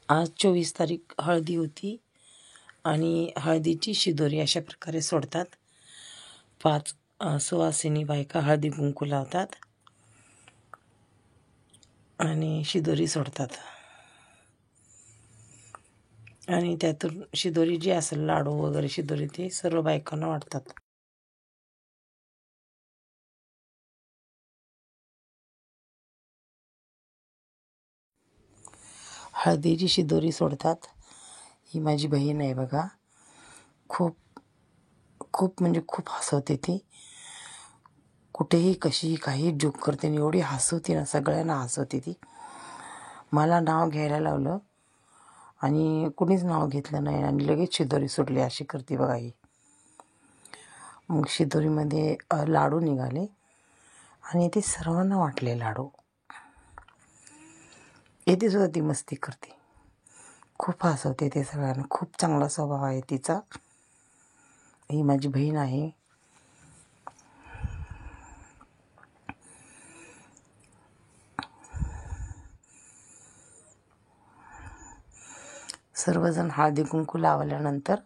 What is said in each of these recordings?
आज 24 तारीख हळदी होती आणि हळदीची शिदोरी अशा प्रकारे सोडतात. 5 सुवासिनी बायका हळदी कुंकू लावतात आणि शिदोरी सोडतात आणि त्यातून शिदोरी जी असेल लाडू वगैरे शिदोरी ते सर्व बायकांना वाटतात. हळदीची शिदोरी सोडतात. ही माझी बहीण आहे बघा. खूप खूप म्हणजे खूप हसवते ती. कुठेही कशीही काही जोक करते आणि एवढी हसवते ना, सगळ्यांना हसवते ती. मला नाव घ्यायला लावलं आणि कुणीच नाव घेतलं नाही आणि लगेच शिदोरी सुटली अशी करते बघा ही. मग शिदोरीमध्ये लाडू निघाले आणि ते सर्वांना वाटले लाडू. येथे सुद्धा ती मस्ती करते, खूप हसवते ते सगळ्यांना. खूप चांगला स्वभाव आहे तिचा. ही माझी बहीण आहे. सर्वजण हळदी कुंकू लावल्यानंतर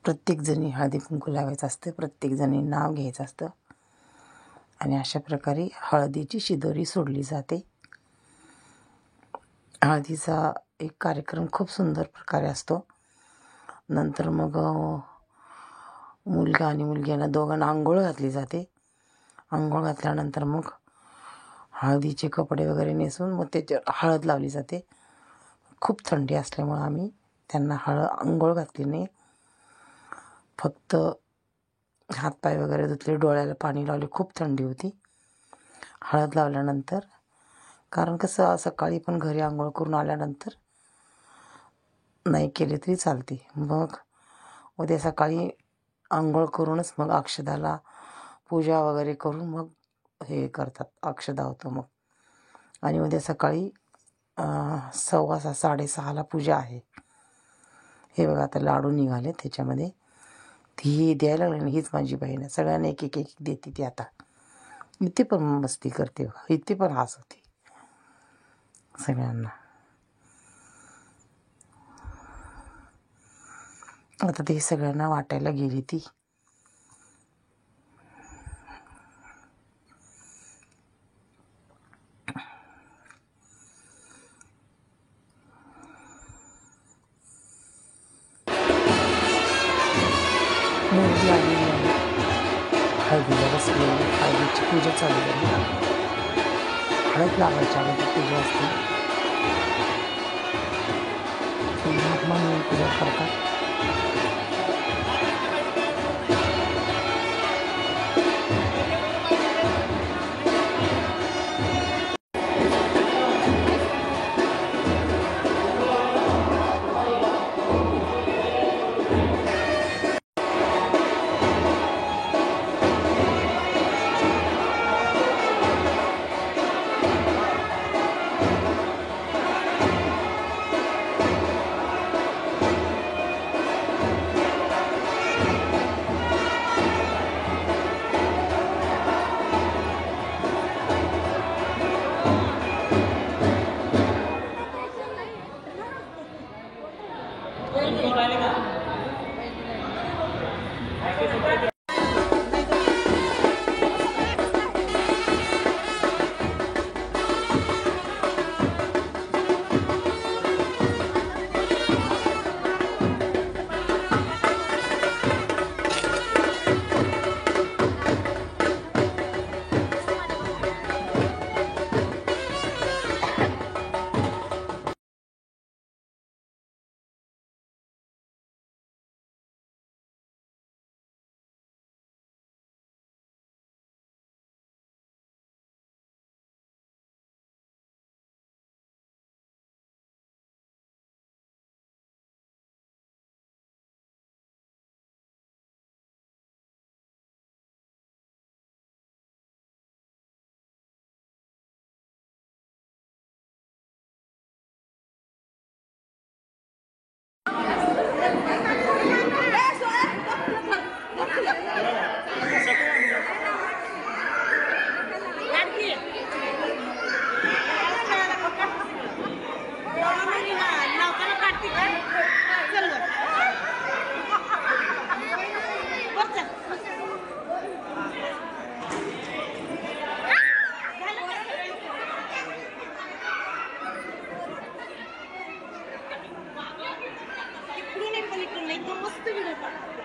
प्रत्येकजणी हळदी कुंकू लावायचं असतं, प्रत्येकजणी नाव घ्यायचं असतं आणि अशा प्रकारे हळदीची शिदोरी सोडली जाते. हळदीचा एक कार्यक्रम खूप सुंदर प्रकारे असतो. नंतर मग मुलगा आणि मुलगी यांना दोघांना आंघोळ घातली जाते. आंघोळ घातल्यानंतर मग हळदीचे कपडे वगैरे नेसून मग त्याच्यावर हळद लावली जाते. खूप थंडी असल्यामुळं आम्ही त्यांना आंघोळ घातली नाही, फक्त हातपाय वगैरे धुतले, डोळ्याला पाणी लावले. खूप थंडी होती. हळद लावल्यानंतर, कारण कसं सकाळी पण घरी आंघोळ करून आल्यानंतर नाही केले तरी चालते. मग उद्या सकाळी आंघोळ करूनच मग अक्षदाला पूजा वगैरे करून मग हे करतात, अक्षदा होतं मग. आणि उद्या सकाळी 6:15 6:30ला पूजा आहे. हे बघा आता लाडू निघाले त्याच्यामध्ये. ती द्यायला लागली. हीच माझी बहीण आहे. सगळ्यांना एक एक एक देते ती आता. इथे पण मस्ती करते बघा, इथे पण हसवते सगळ्यांना. आता ते सगळ्यांना वाटायला गेली ती. मुलगी आलेली आहे, हळदीला बसलेली, हळदीची पूजा चालू झाली. हळद लावायच्या अगोदर पूजा असते. महात्मा म्हणून पूजा करतात. मस्त व्हिडिओ काढतो